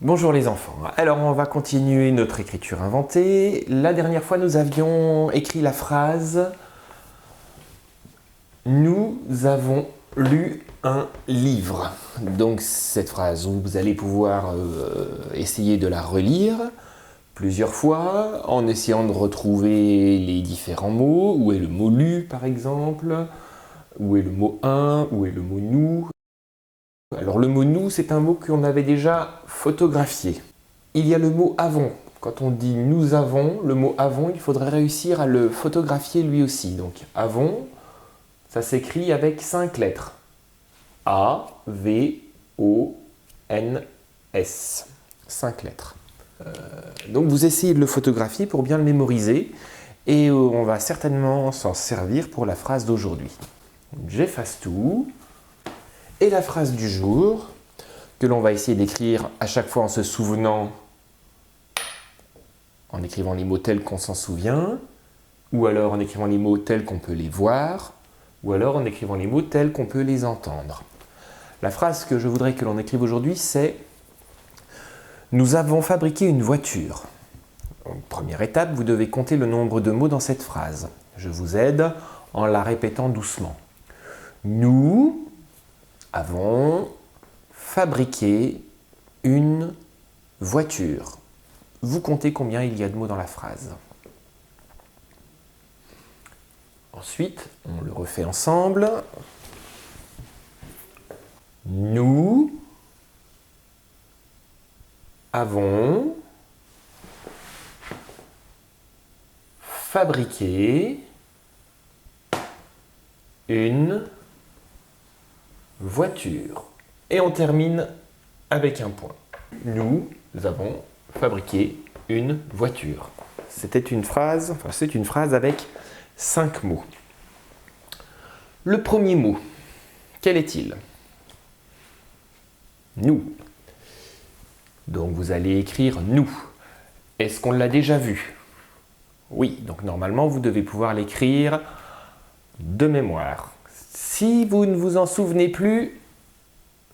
Bonjour les enfants. Alors on va continuer notre écriture inventée. La dernière fois nous avions écrit la phrase « Nous avons lu un livre ». Donc cette phrase, vous allez pouvoir essayer de la relire plusieurs fois en essayant de retrouver les différents mots. Où est le mot « lu » par exemple? Où est le mot « un » Où est le mot « nous » Alors le mot « nous », c'est un mot qu'on avait déjà photographié. Il y a le mot « avons ». Quand on dit « nous avons », le mot « avons », il faudrait réussir à le photographier lui aussi. Donc « avons », ça s'écrit avec 5 lettres. A, V, O, N, S. 5 lettres. Donc vous essayez de le photographier pour bien le mémoriser. Et on va certainement s'en servir pour la phrase d'aujourd'hui. J'efface tout. Et la phrase du jour, que l'on va essayer d'écrire à chaque fois en se souvenant, en écrivant les mots tels qu'on s'en souvient, ou alors en écrivant les mots tels qu'on peut les voir, ou alors en écrivant les mots tels qu'on peut les entendre. La phrase que je voudrais que l'on écrive aujourd'hui, c'est « Nous avons fabriqué une voiture ». Première étape, vous devez compter le nombre de mots dans cette phrase. Je vous aide en la répétant doucement. Nous avons fabriqué une voiture. Vous comptez combien il y a de mots dans la phrase. Ensuite, on le refait ensemble. Nous avons fabriqué une voiture. Et on termine avec un point. Nous avons fabriqué une voiture. C'est une phrase avec 5 mots. Le premier mot, quel est-il? Nous. Donc vous allez écrire nous. Est-ce qu'on l'a déjà vu? Oui, donc normalement vous devez pouvoir l'écrire de mémoire. Si vous ne vous en souvenez plus,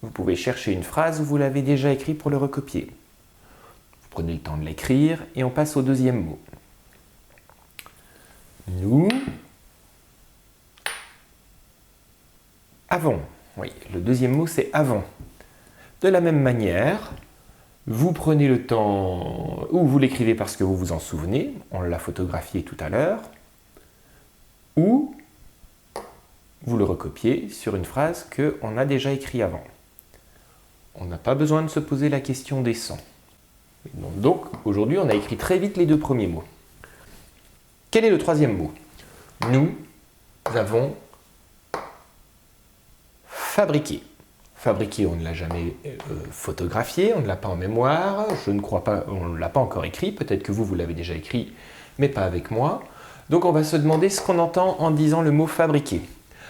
vous pouvez chercher une phrase où vous l'avez déjà écrit pour le recopier. Vous prenez le temps de l'écrire et on passe au deuxième mot. Nous avons. Oui, le deuxième mot c'est avons. De la même manière, vous prenez le temps, ou vous l'écrivez parce que vous vous en souvenez, on l'a photographié tout à l'heure, ou vous le recopiez sur une phrase qu'on a déjà écrite avant. On n'a pas besoin de se poser la question des sons. Donc, aujourd'hui, on a écrit très vite les deux premiers mots. Quel est le troisième mot? Nous avons fabriqué. Fabriqué, on ne l'a jamais photographié, on ne l'a pas en mémoire, je ne crois pas, on ne l'a pas encore écrit, peut-être que vous l'avez déjà écrit, mais pas avec moi. Donc on va se demander ce qu'on entend en disant le mot fabriquer.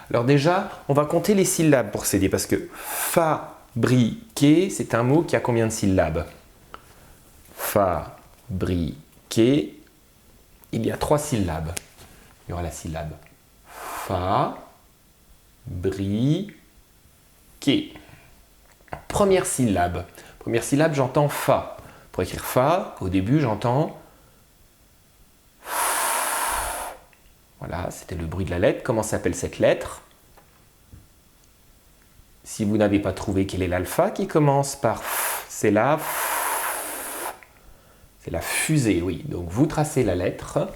Alors déjà, on va compter les syllabes pour s'aider, parce que fabriquer, c'est un mot qui a combien de syllabes? Fabriquer, il y a 3 syllabes. Il y aura la syllabe fa, bri, quai. Première syllabe, j'entends fa. Pour écrire fa, au début, j'entends voilà, c'était le bruit de la lettre. Comment s'appelle cette lettre? Si vous n'avez pas trouvé quel est l'alpha qui commence par f, c'est la fusée, oui. Donc vous tracez la lettre.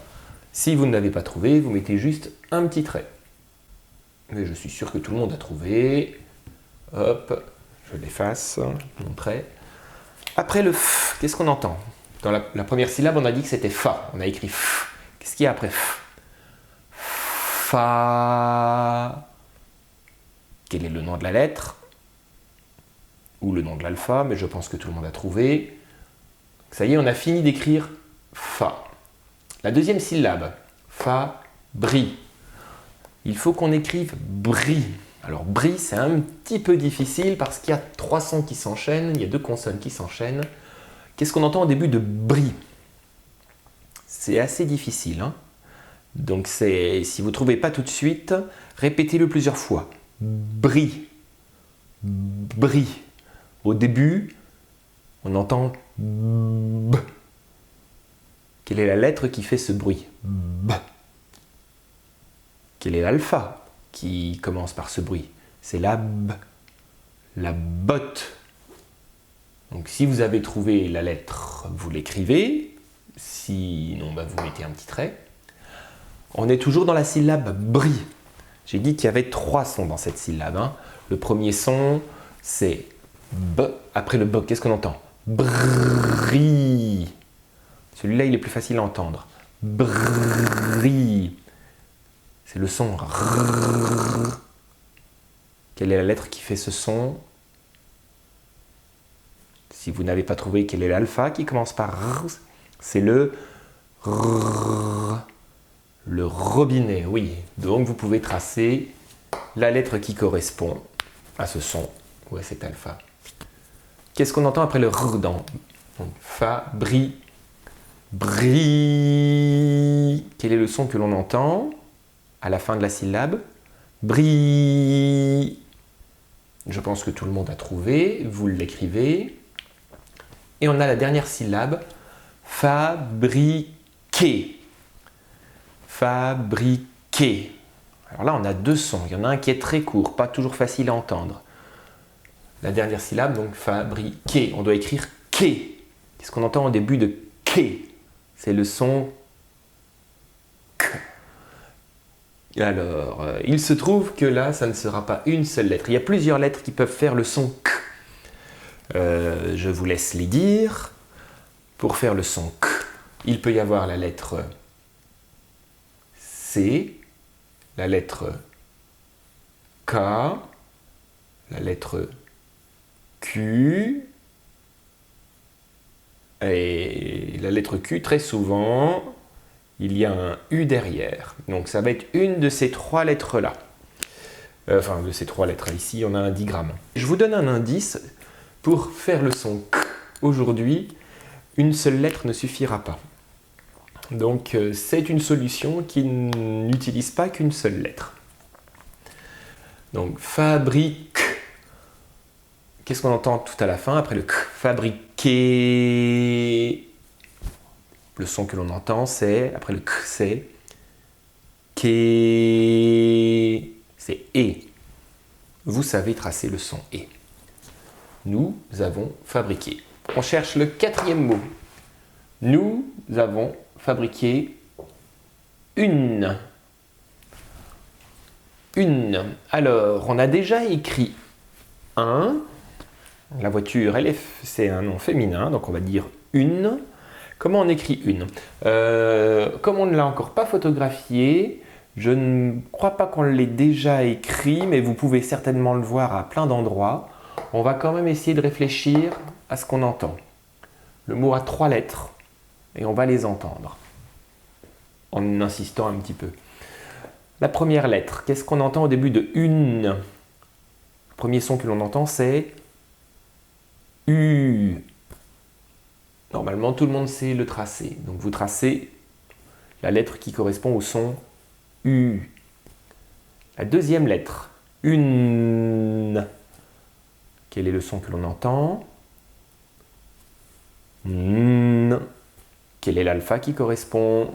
Si vous ne l'avez pas trouvé, vous mettez juste un petit trait. Mais je suis sûr que tout le monde a trouvé. Hop, je l'efface, mon trait. Après le f, qu'est-ce qu'on entend? Dans la première syllabe, on a dit que c'était fa. On a écrit f. Qu'est-ce qu'il y a après f? Fa. Quel est le nom de la lettre? Ou le nom de l'alpha, mais je pense que tout le monde a trouvé. Ça y est, on a fini d'écrire fa. La deuxième syllabe, fa, bri. Il faut qu'on écrive bri. Alors bri, c'est un petit peu difficile parce qu'il y a 3 sons qui s'enchaînent, il y a 2 consonnes qui s'enchaînent. Qu'est-ce qu'on entend au début de bri? C'est assez difficile, hein? Donc si vous ne trouvez pas tout de suite, répétez-le plusieurs fois. Bri, bri. Au début, On entend B. Quelle est la lettre qui fait ce bruit? B. Quel est l'alpha qui commence par ce bruit? C'est la B. La botte. Donc si vous avez trouvé la lettre, vous l'écrivez. Sinon, vous mettez un petit trait. On est toujours dans la syllabe bri. J'ai dit qu'il y avait 3 sons dans cette syllabe. Le premier son, c'est B. Après le B, qu'est-ce qu'on entend? Bri. Celui-là, il est plus facile à entendre. Bri. C'est le son R. Quelle est la lettre qui fait ce son? Si vous n'avez pas trouvé quel est l'alpha qui commence par R, c'est le R. Le robinet, oui. Donc vous pouvez tracer la lettre qui correspond à ce son ou à cet alpha. Qu'est-ce qu'on entend après le R dans Fa, Bri, Bri. Quel est le son que l'on entend à la fin de la syllabe? Bri. Je pense que tout le monde a trouvé. Vous l'écrivez. Et on a la dernière syllabe. Fabriquer. Fabriquer. Alors là, on a 2 sons. Il y en a un qui est très court, pas toujours facile à entendre. La dernière syllabe, donc fabriquer. On doit écrire quai. Qu'est-ce qu'on entend au début de quai? C'est le son K. Alors, il se trouve que là, ça ne sera pas une seule lettre. Il y a plusieurs lettres qui peuvent faire le son K. Je vous laisse les dire. Pour faire le son K, il peut y avoir la lettre C, la lettre K, la lettre Q, et la lettre Q, très souvent, il y a un U derrière. Donc ça va être une de ces 3 lettres-là. Enfin, de ces 3 lettres. Ici, on a un digramme. Je vous donne un indice. Pour faire le son K aujourd'hui, une seule lettre ne suffira pas. Donc c'est une solution qui n'utilise pas qu'une seule lettre. Donc fabrique. Qu'est-ce qu'on entend tout à la fin après le K? Fabriquer. Le son que l'on entend, c'est, après le K, c'est Ké. C'est E. Vous savez tracer le son E. Nous avons fabriqué. On cherche le 4e mot. Nous avons fabriqué une. Une. Alors, on a déjà écrit un. La voiture, c'est un nom féminin, donc on va dire une. Comment on écrit une? Comme on ne l'a encore pas photographié, je ne crois pas qu'on l'ait déjà écrit, mais vous pouvez certainement le voir à plein d'endroits. On va quand même essayer de réfléchir à ce qu'on entend. Le mot a 3 lettres et on va les entendre en insistant un petit peu. La première lettre, qu'est-ce qu'on entend au début de une? Le premier son que l'on entend, c'est U. Normalement, tout le monde sait le tracer. Donc vous tracez la lettre qui correspond au son U. La deuxième lettre, une. Quel est le son que l'on entend? N. Quel est l'alpha qui correspond?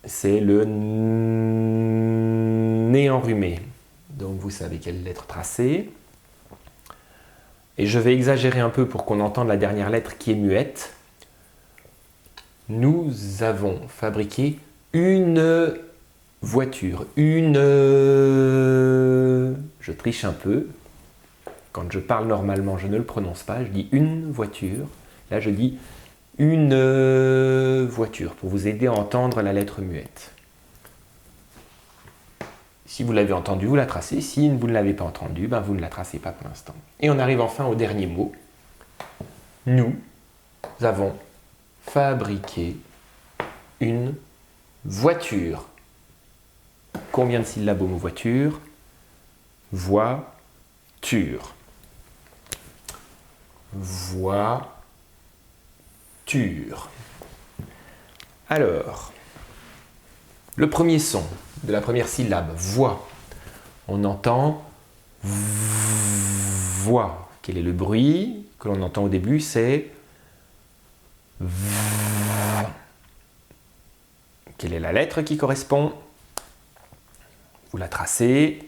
C'est le nez enrhumé. Donc vous savez quelle lettre tracer. Et je vais exagérer un peu pour qu'on entende la dernière lettre qui est muette. Nous avons fabriqué une voiture. Une. Je triche un peu. Quand je parle normalement, je ne le prononce pas. Je dis une voiture. Là, je dis une voiture pour vous aider à entendre la lettre muette. Si vous l'avez entendu, vous la tracez. Si vous ne l'avez pas entendu, vous ne la tracez pas pour l'instant. Et on arrive enfin au dernier mot. Nous avons fabriqué une voiture. Combien de syllabes au mot voiture? Voiture. Voiture. Alors, le premier son de la première syllabe, voix. On entend voix. Quel est le bruit? que l'on entend au début, c'est V. Quelle est la lettre qui correspond? Vous la tracez.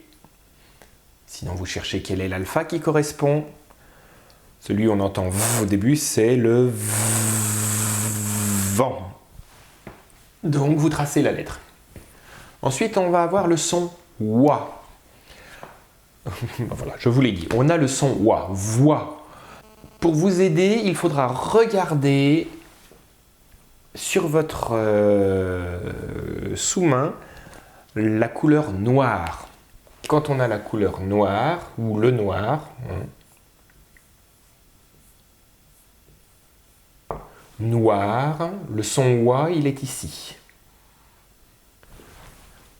Sinon, vous cherchez quel est l'alpha qui correspond. Celui où on entend V au début, c'est le vent. Donc, vous tracez la lettre. Ensuite, on va avoir le son wa. Voilà, je vous l'ai dit. On a le son wa, voix. Pour vous aider, il faudra regarder sur votre sous-main la couleur noire. Quand on a la couleur noire, ou le noir, noir, le son wa, il est ici.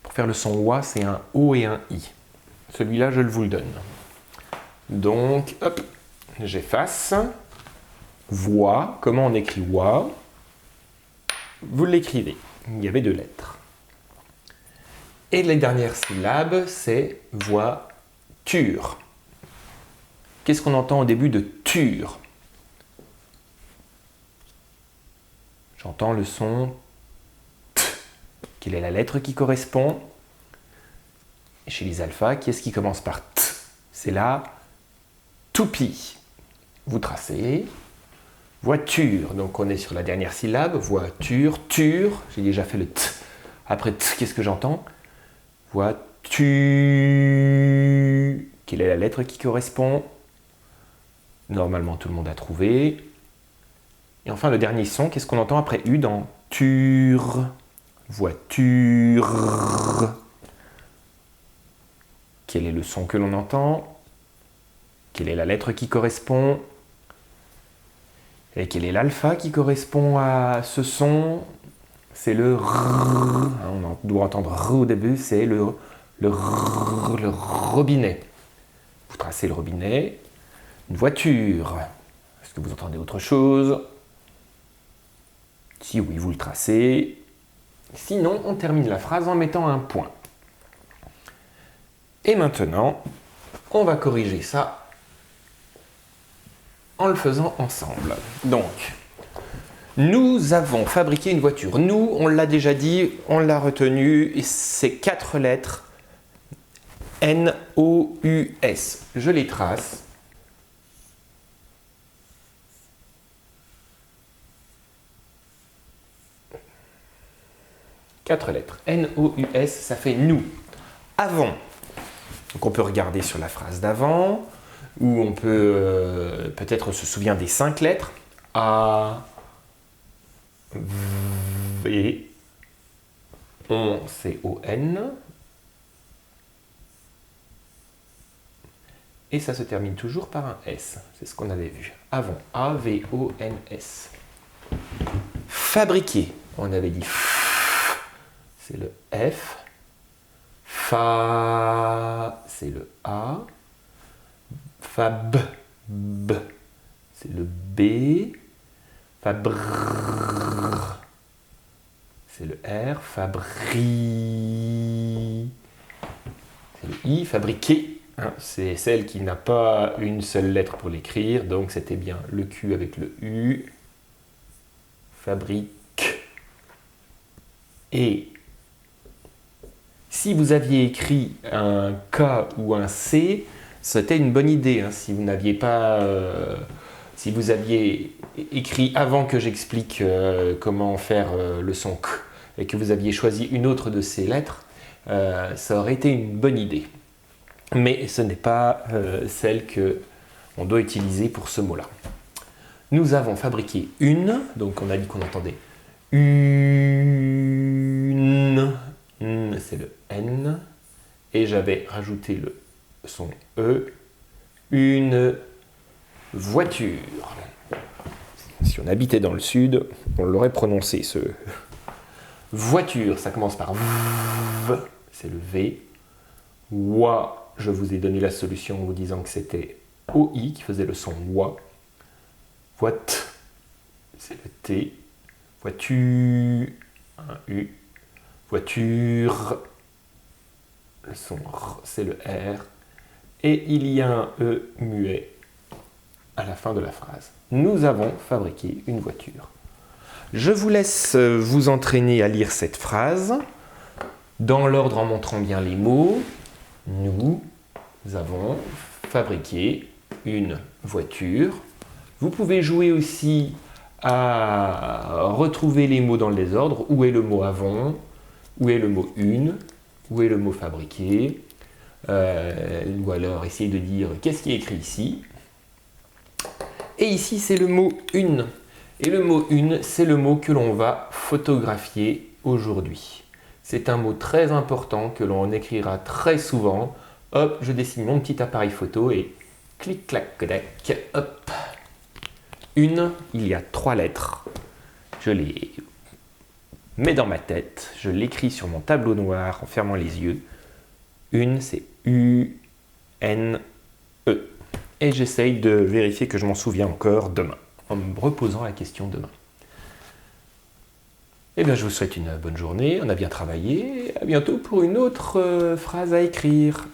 Pour faire le son wa, c'est un O et un I. Celui-là, je vous le donne. Donc, hop, j'efface. Voix, comment on écrit wa? Vous l'écrivez. Il y avait 2 lettres. Et les dernières syllabes, c'est voiture. Qu'est-ce qu'on entend au début de ture? J'entends le son T. Quelle est la lettre qui correspond? Et chez les alphas, qui est-ce qui commence par T? C'est la toupie. Vous tracez. Voiture. Donc on est sur la dernière syllabe. Voiture, ture. J'ai déjà fait le T. Après T, qu'est-ce que j'entends? Voiture. Quelle est la lettre qui correspond? Normalement, tout le monde a trouvé. Et enfin, le dernier son, qu'est-ce qu'on entend après U dans ture? Voiture. Quel est le son que l'on entend? Quelle est la lettre qui correspond? Et quel est l'alpha qui correspond à ce son? C'est le R. On doit entendre R au début, c'est le robinet. Vous tracez le robinet. Une voiture. Est-ce que vous entendez autre chose? Si oui, vous le tracez. Sinon, on termine la phrase en mettant un point. Et maintenant, on va corriger ça en le faisant ensemble. Donc, nous avons fabriqué une voiture. Nous, on l'a déjà dit, on l'a retenu, c'est 4 lettres. N-O-U-S. Je les trace. Quatre lettres. N-O-U-S, ça fait nous. Avons. Donc on peut regarder sur la phrase d'avant, ou on peut peut-être se souvient des 5 lettres. A, V, on, c'est O-N. Et ça se termine toujours par un S. C'est ce qu'on avait vu. Avons. A-V-O-N-S. Fabriquer. On avait dit c'est le F. Fa, c'est le A. Fab, B, c'est le B. Fabr, c'est le R. Fabri, c'est le I. Fabriquer, hein, c'est celle qui n'a pas une seule lettre pour l'écrire, donc c'était bien le Q avec le U. Fabrique. Et si vous aviez écrit un K ou un C, c'était une bonne idée. Hein, si vous n'aviez pas, si vous aviez écrit avant que j'explique comment faire le son K et que vous aviez choisi une autre de ces lettres, ça aurait été une bonne idée. Mais ce n'est pas celle qu'on doit utiliser pour ce mot-là. Nous avons fabriqué une, donc on a dit qu'on entendait une, c'est le N, et j'avais rajouté le son E, une voiture. Si on habitait dans le sud, on l'aurait prononcé ce voiture, ça commence par V, c'est le V. Wa, je vous ai donné la solution en vous disant que c'était OI qui faisait le son Wa. Voit, c'est le T. Voiture, un U. Voiture, le son R, c'est le R. Et il y a un E muet à la fin de la phrase. Nous avons fabriqué une voiture. Je vous laisse vous entraîner à lire cette phrase dans l'ordre en montrant bien les mots. Nous avons fabriqué une voiture. Vous pouvez jouer aussi à retrouver les mots dans le désordre. Où est le mot avons? Où est le mot une? Où est le mot fabriqué? Ou alors essayer de dire qu'est-ce qui est écrit ici. Et ici, c'est le mot une. Et le mot une, c'est le mot que l'on va photographier aujourd'hui. C'est un mot très important que l'on écrira très souvent. Hop, je dessine mon petit appareil photo et clic, clac, clac, hop. Une, il y a 3 lettres. Je les mets dans ma tête, je l'écris sur mon tableau noir en fermant les yeux. Une, c'est U-N-E. Et j'essaye de vérifier que je m'en souviens encore demain, en me reposant la question demain. Eh bien, je vous souhaite une bonne journée, on a bien travaillé, à bientôt pour une autre phrase à écrire.